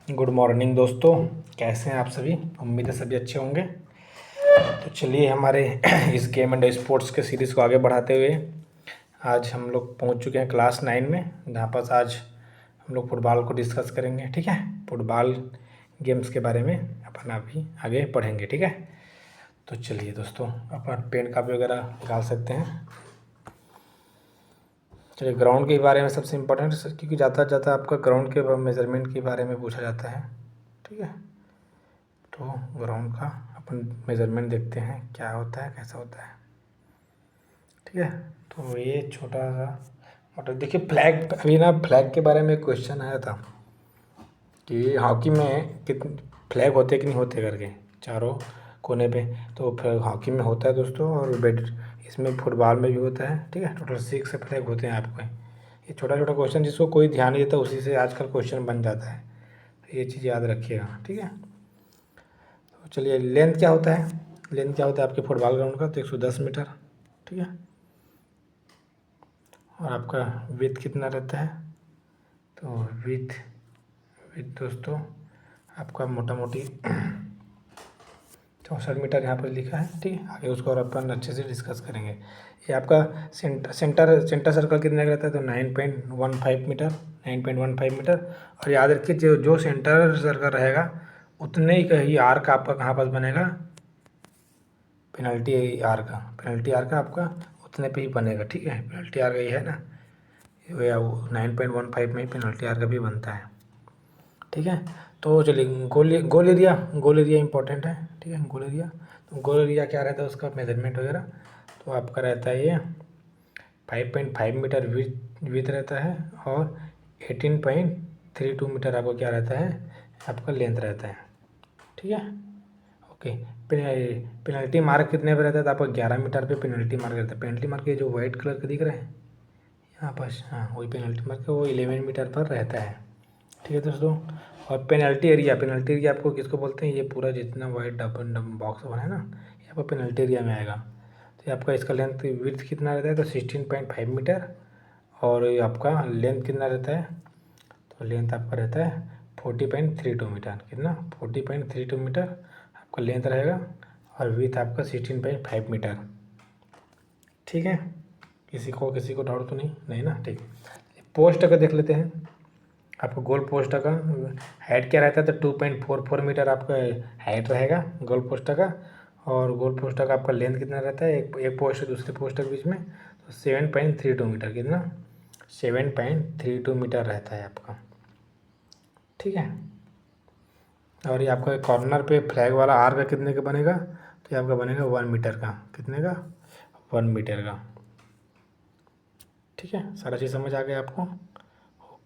Good morning दोस्तों। कैसे हैं आप सभी? उम्मीद है सभी अच्छे होंगे। तो चलिए हमारे इस गेम एंड स्पोर्ट्स के सीरीज़ को आगे बढ़ाते हुए आज हम लोग पहुंच चुके हैं क्लास 9 में, जहां पर आज हम लोग फुटबॉल को डिस्कस करेंगे। ठीक है, फुटबॉल गेम्स के बारे में अपन अभी आगे पढ़ेंगे। ठीक है, तो चलिए दोस्तों अपन पेन कापी वगैरह निकाल सकते हैं। चलिए, ग्राउंड के बारे में सबसे इम्पोर्टेंट, क्योंकि ज़्यादा आपका ग्राउंड के मेज़रमेंट के बारे में पूछा जाता है। ठीक है, तो ग्राउंड का अपन मेज़रमेंट देखते हैं क्या होता है, कैसा होता है। ठीक है, तो ये छोटा सा मतलब देखिए, फ्लैग, अभी ना फ्लैग के बारे में क्वेश्चन आया था कि हॉकी में कितने फ्लैग होते कि नहीं होते करके, चारों कोने पे। तो फिर हॉकी में होता है दोस्तों, और इसमें फुटबॉल में भी होता है। ठीक है, टोटल 6 फ्लैग होते हैं आपको। ये छोटा छोटा क्वेश्चन जिसको कोई ध्यान नहीं देता, उसी से आजकल क्वेश्चन बन जाता है, तो ये चीज़ याद रखिएगा। ठीक है, तो चलिए, लेंथ क्या होता है, लेंथ क्या होता है आपके फुटबॉल ग्राउंड का? तो 110 मीटर। ठीक है, और आपका विड्थ कितना रहता है? तो विड्थ विड्थ दोस्तों आपका मोटा मोटी 64 मीटर यहाँ पर लिखा है। ठीक है, आगे उसको और अपन अच्छे से डिस्कस करेंगे। ये आपका सेंटर सर्कल कितने का रहता है? तो 9.15 मीटर, 9.15 मीटर। और याद रखिए, जो जो सेंटर सर्कल रहेगा उतने ही का ही आर का आपका कहाँ पर बनेगा? पेनल्टी आर का, पेनल्टी आर का आपका उतने पे ही बनेगा। ठीक है, पेनल्टी आर का ही है ना, ये 9.15 में ही पेनल्टी आर का भी बनता है। ठीक है, तो चलिए, गोल एरिया इंपॉर्टेंट है। ठीक है, गोल एरिया, तो गोल एरिया क्या रहता है उसका मेजरमेंट वगैरह? तो आपका रहता है ये 5.5 मीटर विथ रहता है, और 18.32 मीटर आपको क्या रहता है? आपका लेंथ रहता है। ठीक है, ओके। पेनल्टी मार्क कितने पे रहता है? तो आपका 11 मीटर पे पेनल्टी मार्क रहता है। पेनल्टी मार्क ये जो वाइट कलर का दिख रहा है यहाँ पर, हाँ वही पेनल्टी मार्क है, वो 11 मीटर पर रहता है। ठीक है दोस्तों, और पेनल्टी एरिया आपको किसको बोलते हैं? ये पूरा जितना वाइट डबल बॉक्स बना है ना, ये आपका पेनल्टी एरिया में आएगा। तो ये आपका इसका लेंथ विड्थ कितना रहता है? तो 16.5 मीटर। और ये आपका लेंथ कितना रहता है? तो लेंथ आपका रहता है 40.32 मीटर। कितना? 40.32 मीटर आपका लेंथ रहेगा, और विड्थ आपका 16.5 मीटर। ठीक है, किसी को डाउट तो नहीं ना? ठीक, पोस्ट का देख लेते हैं। आपको गोल पोस्ट का हाइट क्या रहता है? तो 2.44 मीटर आपका हाइट रहेगा गोल पोस्ट का। और गोल पोस्ट का आपका लेंथ कितना रहता है, एक पोस्ट से दूसरे पोस्ट के बीच में? तो 7.32 मीटर। कितना? 7.32 मीटर रहता है आपका। ठीक है, और ये आपका कॉर्नर पे फ्लैग वाला आर का कितने का बनेगा? तो ये आपका बनेगा 1 मीटर का। कितने का? 1 मीटर का। ठीक है, सारा चीज़ समझ आ गया आपको?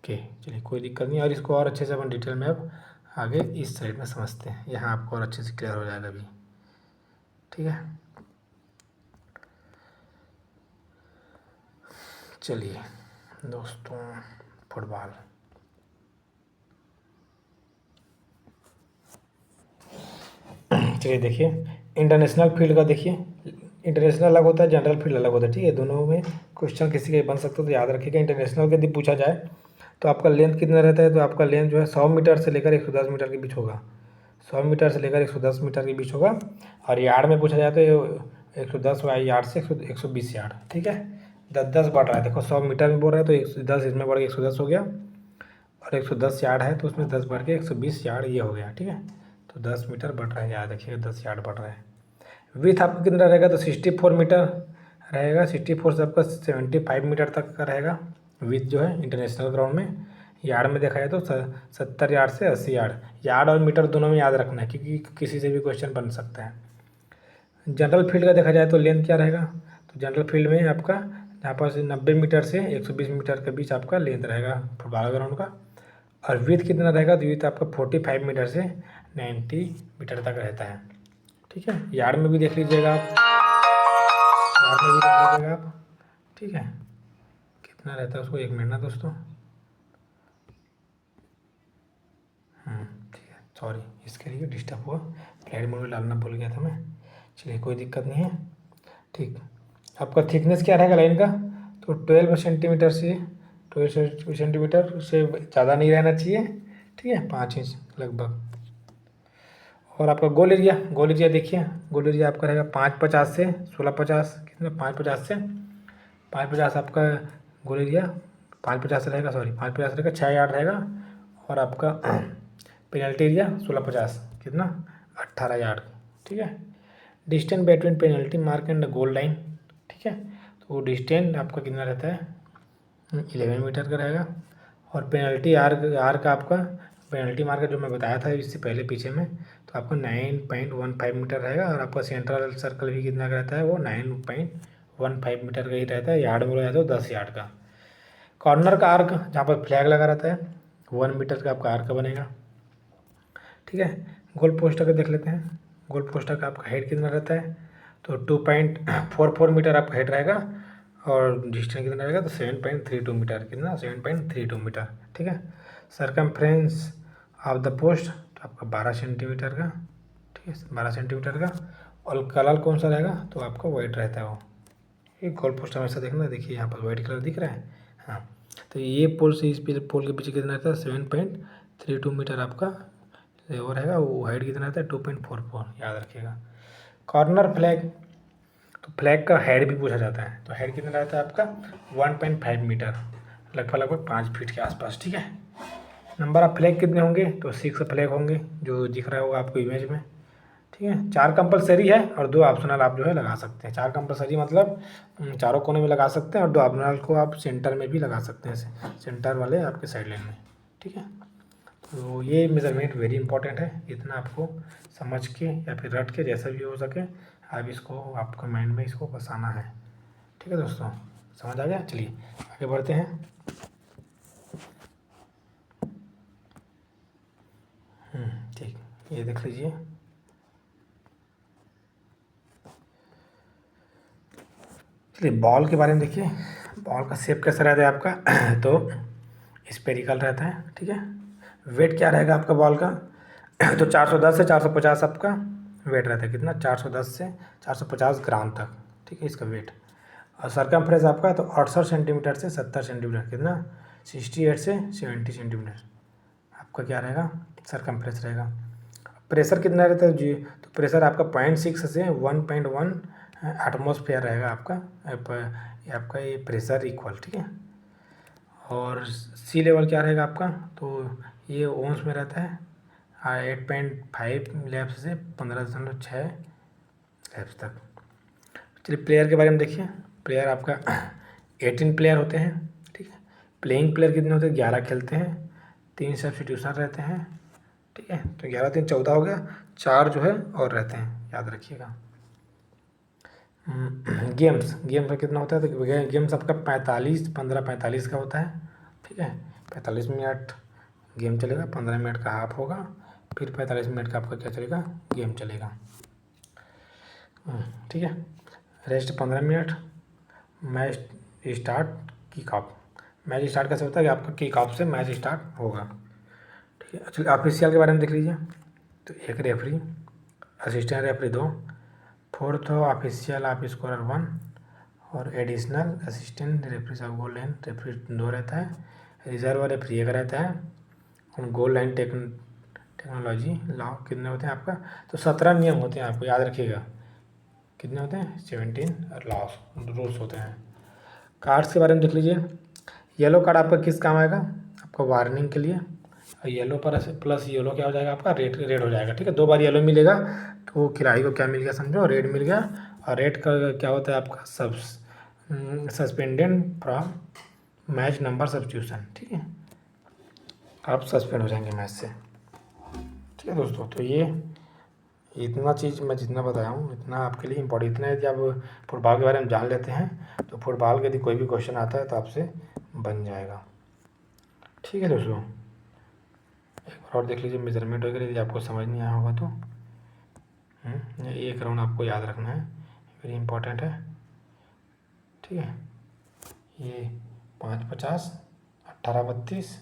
ओके, चलिए, कोई दिक्कत नहीं। और इसको और अच्छे से अपन डिटेल में अब आगे इस साइड में समझते हैं, यहाँ आपको और अच्छे से क्लियर हो जाएगा अभी। ठीक है, चलिए दोस्तों, फुटबॉल, चलिए देखिए, इंटरनेशनल फील्ड का देखिए, इंटरनेशनल अलग होता है, जनरल फील्ड अलग होता है। ठीक है, दोनों में क्वेश्चन किसी का बन सकता है, तो याद रखिएगा। इंटरनेशनल यदि पूछा जाए तो आपका लेंथ कितना रहता है? तो आपका लेंथ जो है 100 मीटर से लेकर 110 मीटर के बीच होगा। 100 मीटर से लेकर 110 मीटर के बीच होगा। और यार्ड में पूछा जाए तो 110 यार्ड से 120 यार्ड। ठीक है, 10-10 बढ़ रहा है। देखो, 100 मीटर में बोल रहा है तो 110 इसमें बढ़ के 110 हो गया, और 110 यार्ड है तो उसमें 10 बढ़ के 120 यार्ड ये हो गया। ठीक है, तो 10 मीटर बढ़ रहा है, याद रखिएगा, 10 यार्ड बढ़ रहा है। विथ आपका कितना रहेगा? तो 64 मीटर रहेगा। 64 से आपका 75 मीटर तक का रहेगा विथ, जो है इंटरनेशनल ग्राउंड में। यार्ड में देखा जाए तो 70 यार्ड से 80 यार्ड। यार्ड और मीटर दोनों में याद रखना है, क्योंकि किसी से भी क्वेश्चन बन सकता है। जनरल फील्ड का देखा जाए तो लेंथ क्या रहेगा? तो जनरल फील्ड में आपका यहाँ पर 90 मीटर से 120 मीटर के बीच आपका लेंथ रहेगा फुटबॉल ग्राउंड का। और विथ कितना रहेगा? तो विथ आपका 45 मीटर से 90 मीटर तक रहता है। ठीक है, यार्ड में भी देख लीजिएगा आप, यार्ड में भी देख लीजिएगा आप। ठीक है, कितना रहता है उसको? 1 मिनट ना दोस्तों। ठीक है, सॉरी, इसके लिए डिस्टर्ब हुआ, फ्लाइट मोड में डालना भूल गया था मैं। चलिए, कोई दिक्कत नहीं है। ठीक, आपका थिकनेस क्या रहेगा लाइन का? तो 12 सेंटीमीटर से 12 सेंटीमीटर से ज़्यादा नहीं रहना चाहिए। ठीक है, 5 इंच लगभग। और आपका गोल एरिया देखिए, गोल एरिया आपका रहेगा 550 से 1650, कितना 550 आपका गोल एरिया 550 रहेगा, सॉरी 550 रहेगा, 6 यार्ड रहेगा। और आपका पेनल्टी एरिया 1650, कितना 18 यार्ड, ठीक है। Distance between penalty mark and goal line, ठीक है। तो वो डिस्टेंस आपका कितना रहता है 11 मीटर का रहेगा। और पेनल्टी आर का आपका पेनल्टी मार्क जो मैं बताया था इससे पहले पीछे में, तो आपका 9.15 मीटर रहेगा। और आपका सेंट्रल सर्कल भी कितना का रहता है, वो 9.15 मीटर का ही रहता है। यार्ड में बोला जाता है 10 यार्ड का। कॉर्नर का आर्क जहाँ पर फ्लैग लगा रहता है 1 मीटर का आपका आर्क बनेगा, ठीक है। गोल पोस्टर का देख लेते हैं। गोल पोस्टर का आपका हाइट कितना रहता है, तो 2.44 मीटर आपका हाइट रहेगा। और डिस्टेंस कितना रहेगा, तो 7.32 मीटर, कितना 7.32 मीटर, ठीक है। सरकमफ्रेंस ऑफ द पोस्ट तो आपका 12 सेंटीमीटर का, ठीक है, 12 सेंटीमीटर का। और कलर कौन सा रहेगा, तो आपका वाइट रहता है वो। ये गोल पोस्ट हमेशा देखना, देखिए यहाँ पर वाइट कलर दिख रहा है, हाँ। तो ये पोल से इस पोल के पीछे कितना रहता है 7.32 मीटर आपका वो रहेगा। वो हाइट कितना रहता है 2.44, याद रखिएगा। कॉर्नर फ्लैग, तो फ्लैग का हेड भी पूछा जाता है, तो हेड कितना रहता है आपका 1.5 मीटर, लगभग 5 फीट के आसपास, ठीक है। नंबर ऑफ फ्लैग कितने होंगे, तो 6 फ्लैग होंगे जो दिख रहा होगा आपको इमेज में, ठीक है। 4 कंपलसरी है और 2 ऑप्शनल आप जो है लगा सकते हैं। 4 कंपलसरी मतलब चारों कोने में लगा सकते हैं, और 2 ऑप्शनल को आप सेंटर में भी लगा सकते हैं, सेंटर वाले आपके साइड लाइन में, ठीक है। तो ये मेजरमेंट वेरी इंपॉर्टेंट है, इतना आपको समझ के या फिर रट के जैसा भी हो सके आप इसको आपको माइंड में इसको बसाना है, ठीक है दोस्तों। समझ आ गया, चलिए आगे बढ़ते हैं। ठीक, ये देख लीजिए, चलिए बॉल के बारे में देखिए। बॉल का शेप कैसा रहता है आपका तो स्पेरिकल रहता है, ठीक है। वेट क्या रहेगा आपका बॉल का तो 410 से 450 आपका वेट रहता है, कितना 410 से 450 ग्राम तक, ठीक है इसका वेट। और सरकमफ्रेंस आपका तो 68 सेंटीमीटर से 70 सेंटीमीटर, कितना 68 से 70 सेंटीमीटर आपका क्या रहेगा सरकमफ्रेंस रहेगा। प्रेशर कितना रहता है जी, तो प्रेशर आपका 0.6 से 1.1 एटमॉस्फेयर रहेगा आपका ये प्रेशर इक्वल, ठीक है। और सी लेवल क्या रहेगा आपका, तो ये ओंस में रहता है 8.5 लैप्स से 15.6 लैप्स तक। चलिए प्लेयर के बारे में देखिए। प्लेयर आपका 18 प्लेयर होते हैं, ठीक है। प्लेइंग प्लेयर कितने होते हैं, 11 खेलते हैं, 3 सब्स्टिट्यूशन रहते हैं, ठीक है। तो 11 3 14 हो गया, 4 जो है और रहते हैं, याद रखिएगा। गेम्स में कितना होता है, तो गेम्स आपका 45 का होता है, ठीक है। 45 मिनट गेम चलेगा, 15 मिनट का हाफ होगा, फिर 45 मिनट का आपका क्या चलेगा गेम चलेगा, ठीक है। Rest 15 minute. Match start kick off, match start कैसे होता है कि आपका किक ऑफ से मैच स्टार्ट होगा, ठीक है। चलिए ऑफिशियल के बारे में देख लीजिए। तो 1 referee, assistant referee 2, fourth official of scorer 1, और additional assistant referee of goal line referee 2 रहता है। रिजर्व रेफरी 1 रहता है। और गोल लाइन टेक्नोलॉजी लॉ कितने होते हैं आपका, तो 17 नियम होते हैं, आपको याद रखिएगा कितने होते हैं 17 लॉस रूल्स होते हैं। कार्ड्स के बारे में देख लीजिए। येलो कार्ड आपका किस काम आएगा, आपका वार्निंग के लिए। और येलो पर प्लस येलो क्या हो जाएगा आपका रेड हो जाएगा, ठीक है। 2 बार येलो मिलेगा तो खिलाड़ी को क्या मिल गया समझो, रेड मिल गया। और रेड का क्या होता है आपका suspended from match number substitution, ठीक है। आप सस्पेंड हो जाएंगे मैच से, ठीक है दोस्तों। तो ये इतना चीज़ मैं जितना बताया हूँ इतना आपके लिए इम्पोर्टेंट, इतना यदि आप फुटबॉल के बारे में जान लेते हैं तो फुटबॉल का यदि कोई भी क्वेश्चन आता है तो आपसे बन जाएगा, ठीक है दोस्तों। एक बार और देख लीजिए मेजरमेंट वगैरह यदि आपको समझ नहीं आया होगा तो ये 1 राउंड आपको याद रखना है, वेरी इंपॉर्टेंट है, ठीक है। ये 5-50, 18-32,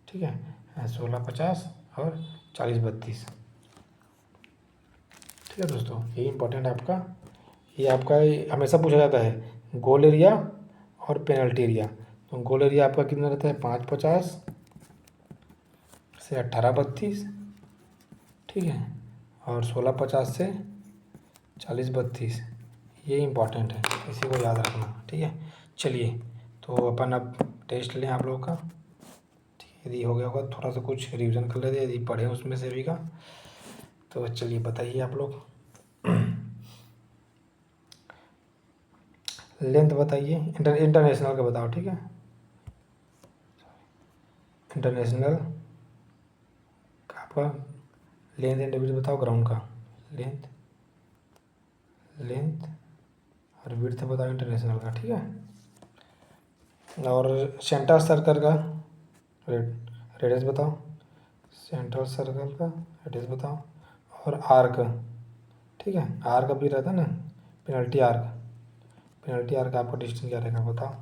ठीक है, 16-50 और 40-32, ठीक है दोस्तों। ये इंपॉर्टेंट है आपका। ये आपका हमेशा पूछा जाता है गोल एरिया और पेनल्टी एरिया। तो गोल एरिया आपका कितना रहता है 5-50 से 18-32, ठीक है, और 16-50 से 40-32, ये इम्पॉर्टेंट है, इसी को याद रखना, ठीक है। चलिए, तो अपन अब टेस्ट लें आप लोगों का, ठीक है। यदि हो गया होगा थोड़ा सा कुछ रिवीजन कर लेते, यदि पढ़े उसमें से भी का, तो चलिए बताइए आप लोग। लेंथ बताइए, इंटरनेशनल का बताओ, ठीक है। इंटरनेशनल का आपका लेंथ एंड विड्थ बताओ, ग्राउंड का लेंथ और विड्थ बताओ इंटरनेशनल का, ठीक है। और सेंटर सर्कल का रेडियस बताओ, सेंट्रल सर्कल का रेडियस बताओ, और आर्क, ठीक है, आर्क भी रहता है ना, पेनल्टी आर्क आपका डिस्टेंस क्या रहेगा बताओ।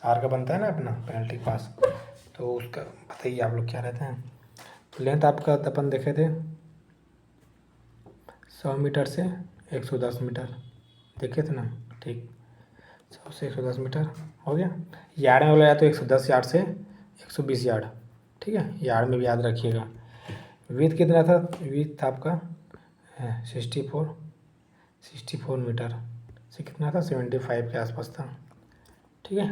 आर्क बनता है ना अपना पेनल्टी के पास, तो उसका बताइए आप लोग क्या रहते हैं। तो लेंथ आपका अपन देखे थे 100 मीटर से 110 मीटर, देखे थे ना, ठीक। 100 से 110 मीटर हो गया। यार्ड में बोला तो 110 यार्ड से 120 यार्ड, ठीक है, यार्ड में भी याद रखिएगा। विड्थ कितना था, विड्थ आपका 64 मीटर से कितना था, 75 के आसपास था, ठीक है,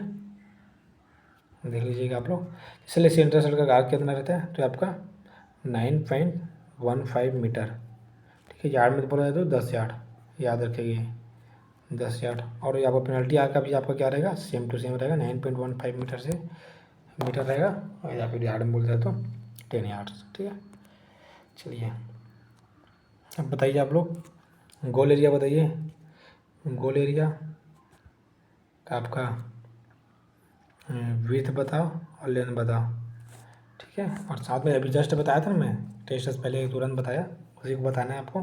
देख लीजिएगा आप लोग। इसलिए सेंटर सर्कल का आर्क कितना रहता है, तो आपका 9.15 मीटर, ठीक है। यार्ड में तो बोला जाए तो 10 यार्ड, याद रखिए 10 यार्ड। और आपका पेनल्टी आर्क का भी आपका क्या रहेगा, सेम टू सेम रहेगा, 9.15 मीटर से मीटर रहेगा, और या फिर यार्ड में बोलते हैं तो 10 यार्ड्स, ठीक है। चलिए अब बताइए आप लोग, गोल एरिया बताइए। गोल एरिया आपका विड्थ बताओ और लेंथ बताओ, ठीक है। और साथ में अभी जस्ट बताया था ना मैं, टेस्ट से पहले तुरंत बताया, उसी को बताना है आपको।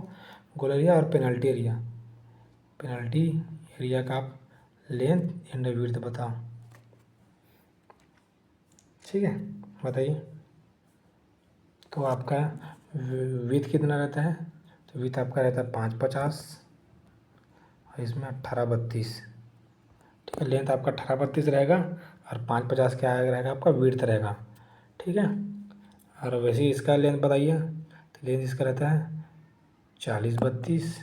गोल एरिया और पेनल्टी एरिया का आप लेंथ एंड विड्थ बताओ, ठीक है, बताइए। तो आपका विड्थ कितना रहता है, तो विड्थ आपका रहता है 550 और इसमें 18-32, ठीक है। लेंथ आपका 18-32 रहेगा और 550 क्या रहेगा आपका विड्थ रहेगा, ठीक है। और वैसे ही इसका लेंथ बताइए, तो लेंथ इसका रहता है 40-32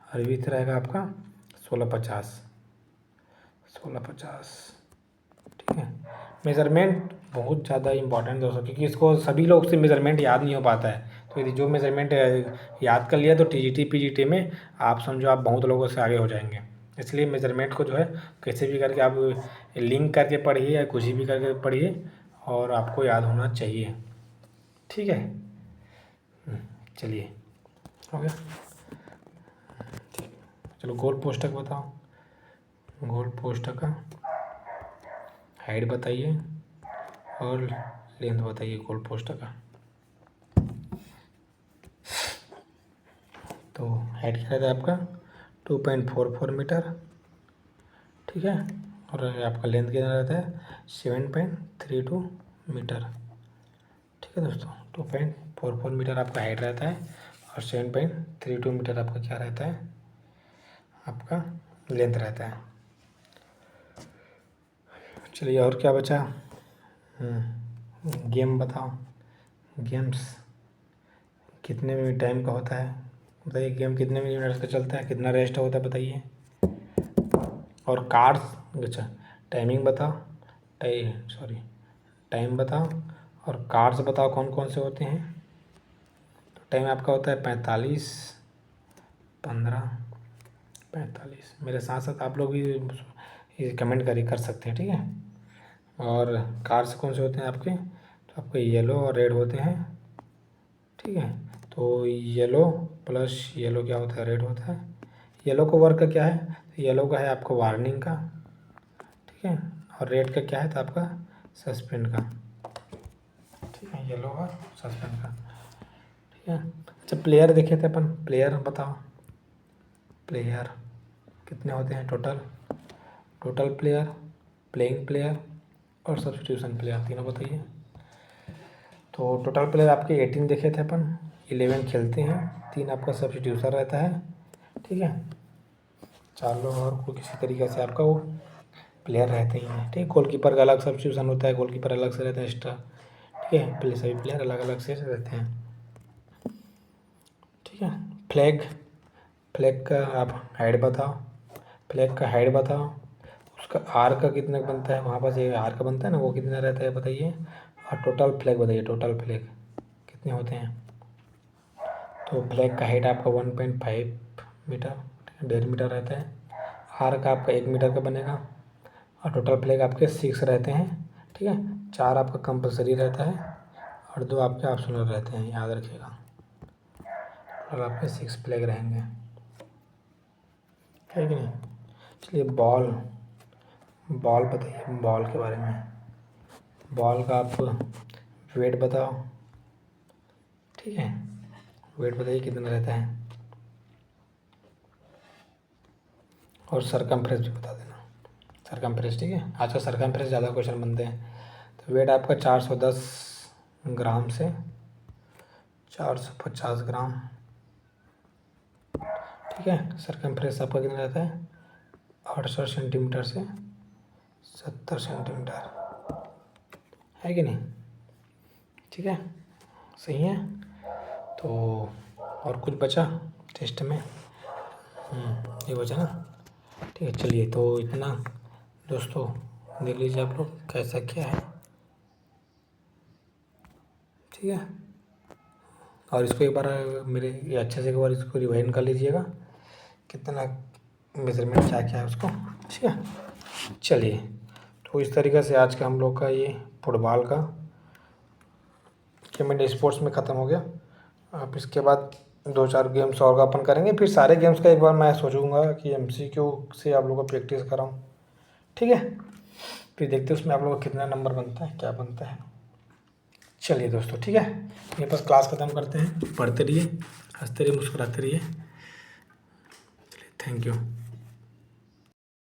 और विड्थ रहेगा आपका 16-50, ठीक है। मेज़रमेंट बहुत ज़्यादा इंपॉर्टेंट दोस्तों, क्योंकि इसको सभी लोग से मेज़रमेंट याद नहीं हो पाता है। तो यदि जो मेज़रमेंट याद कर लिया तो टीजीटी पीजीटी में आप समझो आप बहुत लोगों से आगे हो जाएंगे। इसलिए मेज़रमेंट को जो है कैसे भी करके आप लिंक करके पढ़िए या कुछ भी करके पढ़िए, और आपको याद होना चाहिए, ठीक है। चलिए हो गया, ठीक। चलो गोल पोस्टक बताओ, गोल पोस्टक का हाइट बताइए और लेंथ बताइए गोल पोस्टक का। तो हाइट क्या रहता है आपका 2.44 मीटर, ठीक है। और आपका लेंथ कितना रहता है 7.32 मीटर, ठीक है दोस्तों। 2.44 मीटर आपका हाइट रहता है और 7.32 मीटर आपका क्या रहता है, आपका लेंथ रहता है। चलिए और क्या बचा, गेम बताओ। गेम्स कितने मिनट टाइम का होता है बताइए, गेम कितने मिनट का चलता है, कितना रेस्ट होता है बताइए। और कार्ड्स, अच्छा टाइमिंग बताओ, टाइम बताओ, और कार्ड्स बताओ कौन कौन से होते हैं। तो टाइम आपका होता है 45, 15, 45। मेरे साथ साथ आप लोग भी ये कमेंट कर सकते हैं, ठीक है। और कार्ड्स कौन से होते हैं आपके, तो आपके येलो और रेड होते हैं, ठीक है। तो येलो प्लस येलो क्या होता है, रेड होता है। येलो को वर्क का क्या है, येलो का है आपको वार्निंग का, ठीक है। और रेड का क्या है, तो आपका सस्पेंड का, ठीक है, येलो और सस्पेंड का, ठीक है। अच्छा प्लेयर देखे थे अपन, प्लेयर बताओ, प्लेयर कितने होते हैं टोटल प्लेयर, प्लेइंग प्लेयर और सब्स्टिट्यूशन प्लेयर, तीनों बताइए। तो टोटल प्लेयर आपके 18 देखे थे अपन, 11 खेलते हैं, 3 आपका सब्स्टिट्यूशन रहता है, ठीक है। 4 लोग और कोई किसी तरीके से आपका वो प्लेयर रहते ही हैं, ठीक है। गोलकीपर का अलग सब्स्टिट्यूशन होता है, गोलकीपर अलग से रहता है एक्स्ट्रा, ठीक है। सभी प्लेयर अलग अलग से रहते हैं। ठीक है। फ्लैग, फ्लैग का आप हाइट बताओ, फ्लैग का हाइट बताओ, उसका आर का कितना बनता है, वहाँ पर ये आर का बनता है ना, वो कितना रहता है बताइए, और टोटल फ्लैग बताइए, टोटल फ्लैग कितने होते हैं। तो फ्लैग का हाइट आपका 1.5 मीटर, 1.5 मीटर रहता है। आर का आपका 1 मीटर का बनेगा, और टोटल फ्लैग आपके 6 रहते हैं, ठीक है। 4 आपका कंपलसरी रहता है और 2 आपके ऑप्शनल रहते हैं, याद रखिएगा। टोटल आपके 6 फ्लैग रहेंगे, है कि नहीं। चलिए बॉल, बॉल बताइए, बॉल के बारे में। बॉल का आप वेट बताओ, ठीक है, वेट बताइए कितना रहता है, और सरकमफ्रेंस भी बता देना, सरकमफ्रेंस, ठीक है। आजकल सरकमफ्रेंस ज़्यादा क्वेश्चन बनते हैं। तो वेट आपका 410 ग्राम से 450 ग्राम, ठीक है। सरकमफ्रेंस आपका कितना रहता है, 68 सेंटीमीटर से 70 सेंटीमीटर, है कि नहीं, ठीक है, सही है। तो और कुछ बचा टेस्ट में, ये बचा ना, ठीक है। चलिए तो इतना दोस्तों, देख लीजिए आप लोग कैसा क्या है, ठीक है। और इसको एक बार मेरे ये अच्छे से एक बार इसको रिवाइंड कर लीजिएगा, कितना मेजरमेंट क्या क्या है उसको, ठीक है। चलिए तो इस तरीके से आज का हम लोग का ये फुटबॉल का केमेंट स्पोर्ट्स में ख़त्म हो गया। अब इसके बाद 2-4 गेम्स और का अपन करेंगे, फिर सारे गेम्स का एक बार मैं सोचूंगा कि MCQ से आप लोगों को प्रैक्टिस कराऊँ, ठीक है। फिर देखते हैं उसमें आप लोगों का कितना नंबर बनता है, क्या बनता है। चलिए दोस्तों, ठीक है, ये बस क्लास ख़त्म करते हैं। पढ़ते रहिए, हंसते रहिए, मुस्कुराते रहिए। चलिए, थैंक यू।